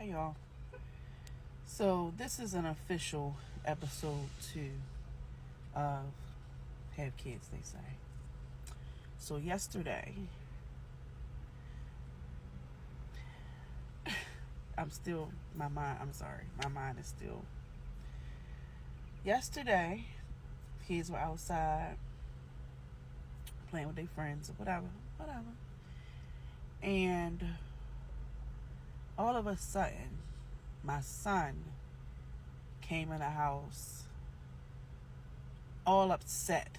y'all. So this is an official episode 2 of Have Kids, they say. So yesterday, my mind is still. Yesterday, kids were outside playing with their friends or whatever. And all of a sudden, my son came in the house all upset.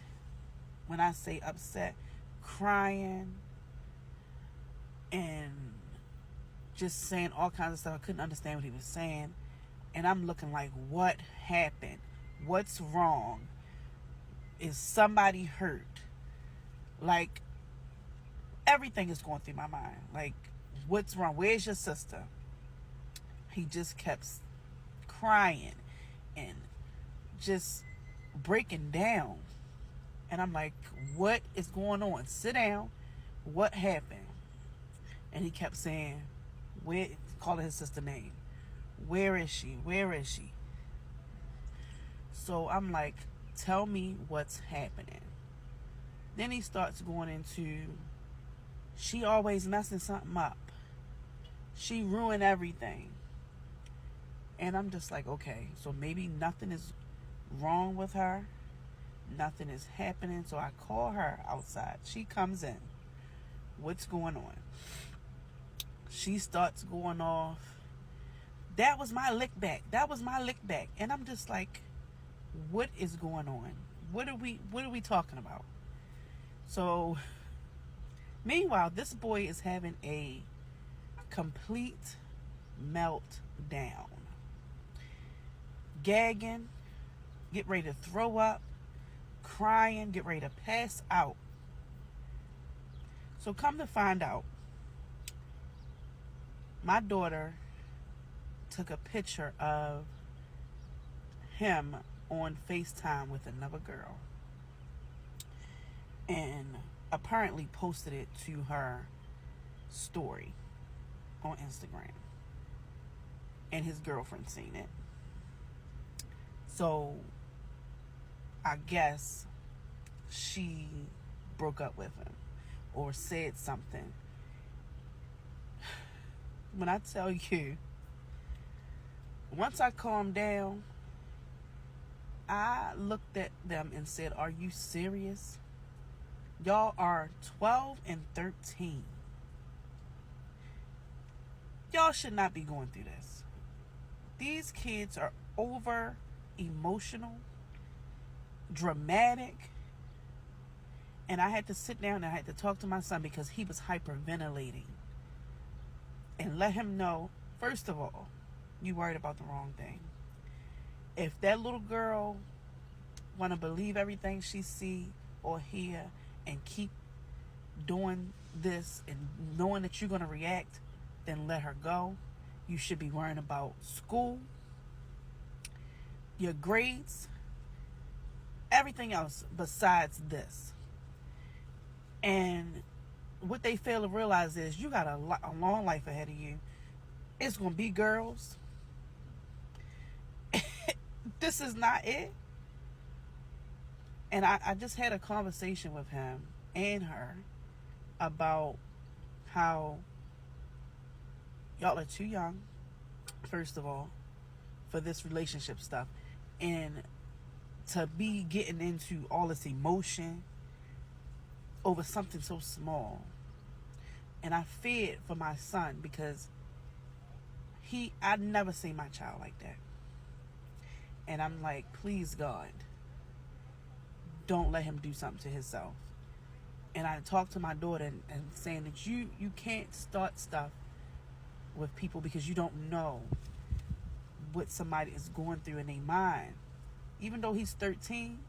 When I say upset, crying and just saying all kinds of stuff. I couldn't understand what he was saying. And I'm looking like, what happened? What's wrong? Is somebody hurt? Like, everything is going through my mind. Like, what's wrong? Where's your sister? He just kept crying and just breaking down. And I'm like, what is going on? Sit down. What happened? And he kept saying, calling his sister name. Where is she? Where is she? So I'm like, tell me what's happening. Then he starts going into, she always messing something up. She ruined everything. And I'm just like, okay, so maybe nothing is wrong with her. Nothing is happening. So I call her outside. She comes in. What's going on? She starts going off. That was my lick back. And I'm just like, what is going on? What are we talking about? So meanwhile, this boy is having a complete meltdown. Gagging, get ready to throw up, crying, get ready to pass out. So come to find out, my daughter took a picture of him on FaceTime with another girl and apparently posted it to her story on Instagram. And his girlfriend seen it. So I guess she broke up with him or said something. When I tell you, once I calmed down, I looked at them and said, are you serious? Y'all are 12 and 13. Y'all should not be going through this. These kids are over emotional, dramatic. And I had to sit down and I had to talk to my son because he was hyperventilating. And let him know, first of all, you worried about the wrong thing. If that little girl want to believe everything she see or hear and keep doing this and knowing that you're going to react, then let her go. You should be worrying about school, your grades, everything else besides this. And what they fail to realize is you got a long life ahead of you. It's going to be girls. This is not it. And I just had a conversation with him and her about how y'all are too young, first of all, for this relationship stuff. And to be getting into all this emotion over something so small. And I feared for my son because I'd never seen my child like that. And I'm like, please God, don't let him do something to himself. And I talked to my daughter and saying that you can't start stuff with people because you don't know what somebody is going through in their mind. Even though he's 13,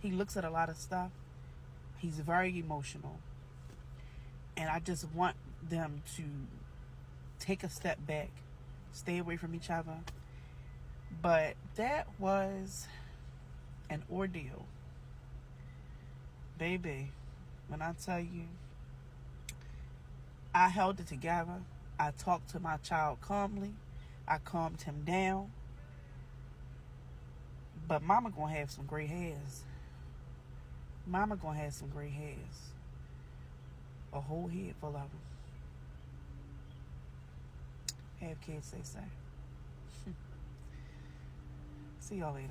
he looks at a lot of stuff. He's very emotional. And I just want them to take a step back, stay away from each other. But that was an ordeal. Baby, when I tell you, I held it together. I talked to my child calmly. I calmed him down. But mama gonna have some gray hairs. Mama gonna have some gray hairs. A whole head full of them. Have kids, they say. See y'all later.